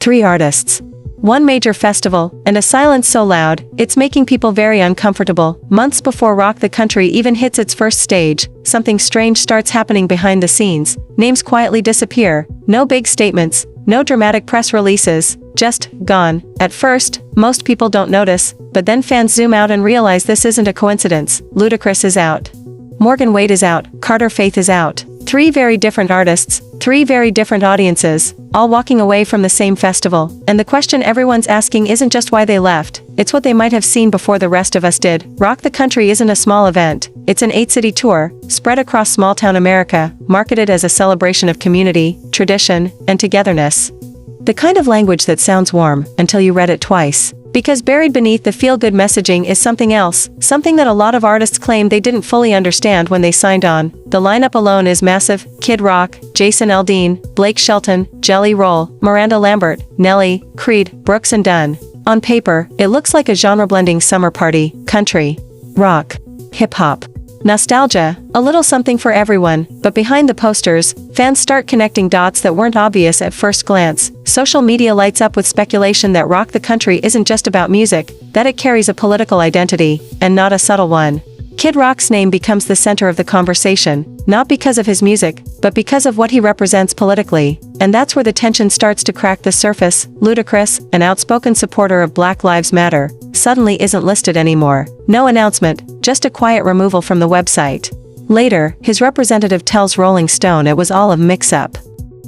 3 artists. One major festival, and a silence so loud, it's making people very uncomfortable. Months before Rock the Country even hits its first stage, something strange starts happening behind the scenes. Names quietly disappear. No big statements, no dramatic press releases, just gone. At first, most people don't notice, but then fans zoom out and realize this isn't a coincidence. Ludacris is out. Morgan Wade is out. Carter Faith is out. 3 very different artists, 3 very different audiences, all walking away from the same festival. And the question everyone's asking isn't just why they left, it's what they might have seen before the rest of us did. Rock the Country isn't a small event, it's an 8-city tour, spread across small-town America, marketed as a celebration of community, tradition, and togetherness. The kind of language that sounds warm, until you read it twice. Because buried beneath the feel-good messaging is something else, something that a lot of artists claim they didn't fully understand when they signed on. The lineup alone is massive: Kid Rock, Jason Aldean, Blake Shelton, Jelly Roll, Miranda Lambert, Nelly, Creed, Brooks and Dunn. On paper, it looks like a genre-blending summer party: country, rock, hip-hop, nostalgia, a little something for everyone. But behind the posters, fans start connecting dots that weren't obvious at first glance. Social media lights up with speculation that Rock the Country isn't just about music, that it carries a political identity, and not a subtle one. Kid Rock's name becomes the center of the conversation, not because of his music, but because of what he represents politically. And that's where the tension starts to crack the surface. Ludacris, an outspoken supporter of Black Lives Matter, suddenly isn't listed anymore. No announcement, just a quiet removal from the website. Later, his representative tells Rolling Stone it was all a mix-up.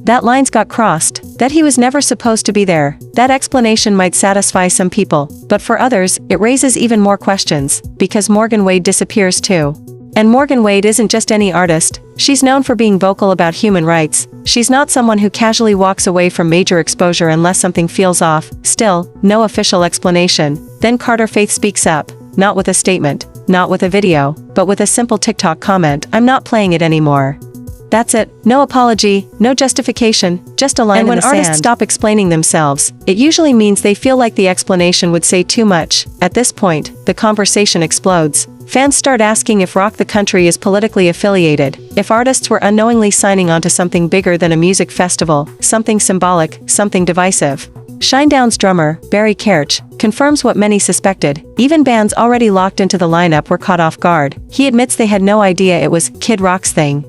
That lines got crossed, that he was never supposed to be there. That explanation might satisfy some people, but for others, it raises even more questions, because Morgan Wade disappears too. And Morgan Wade isn't just any artist, she's known for being vocal about human rights. She's not someone who casually walks away from major exposure unless something feels off. Still, no official explanation. Then Carter Faith speaks up, not with a statement, not with a video, but with a simple TikTok comment: "I'm not playing it anymore." That's it. No apology, no justification, just a line in the sand. And when artists stop explaining themselves, it usually means they feel like the explanation would say too much. At this point, the conversation explodes. Fans start asking if Rock the Country is politically affiliated, if artists were unknowingly signing on to something bigger than a music festival, something symbolic, something divisive. Shinedown's drummer, Barry Kerch, confirms what many suspected. Even bands already locked into the lineup were caught off guard. He admits they had no idea it was Kid Rock's thing.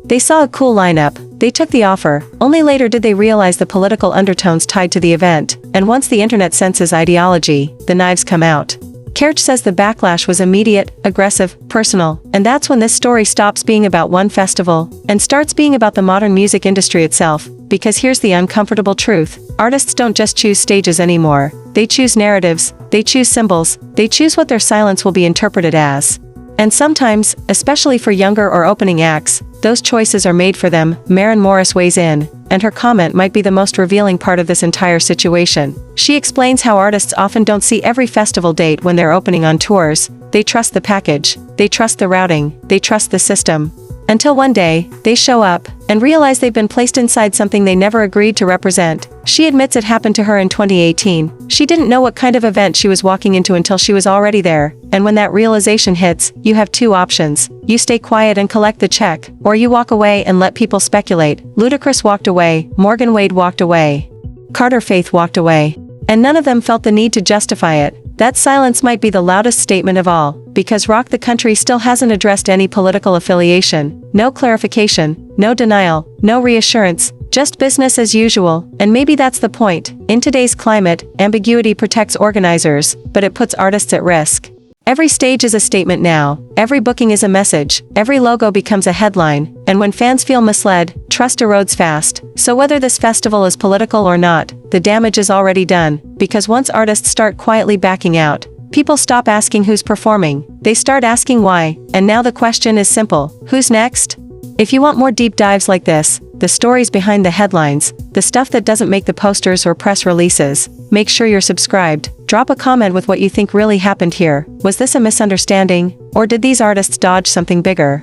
They saw a cool lineup, they took the offer, only later did they realize the political undertones tied to the event, and once the internet senses ideology, the knives come out. Kerch says the backlash was immediate, aggressive, personal, and that's when this story stops being about one festival, and starts being about the modern music industry itself. Because here's the uncomfortable truth: artists don't just choose stages anymore, they choose narratives, they choose symbols, they choose what their silence will be interpreted as. And sometimes, especially for younger or opening acts, those choices are made for them. Maren Morris weighs in, and her comment might be the most revealing part of this entire situation. She explains how artists often don't see every festival date when they're opening on tours. They trust the package, they trust the routing, they trust the system. Until one day, they show up, and realize they've been placed inside something they never agreed to represent. She admits it happened to her in 2018. She didn't know what kind of event she was walking into until she was already there, and when that realization hits, you have 2 options. You stay quiet and collect the check, or you walk away and let people speculate. Ludacris walked away, Morgan Wade walked away, Carter Faith walked away. And none of them felt the need to justify it. That silence might be the loudest statement of all, because Rock the Country still hasn't addressed any political affiliation. No clarification, no denial, no reassurance, just business as usual. And maybe that's the point. In today's climate, ambiguity protects organizers, but it puts artists at risk. Every stage is a statement now, every booking is a message, every logo becomes a headline, and when fans feel misled, trust erodes fast. So whether this festival is political or not, the damage is already done, because once artists start quietly backing out, people stop asking who's performing, they start asking why, and now the question is simple: who's next? If you want more deep dives like this, the stories behind the headlines, the stuff that doesn't make the posters or press releases, make sure you're subscribed. Drop a comment with what you think really happened here. Was this a misunderstanding, or did these artists dodge something bigger?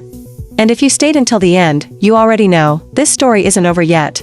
And if you stayed until the end, you already know, this story isn't over yet.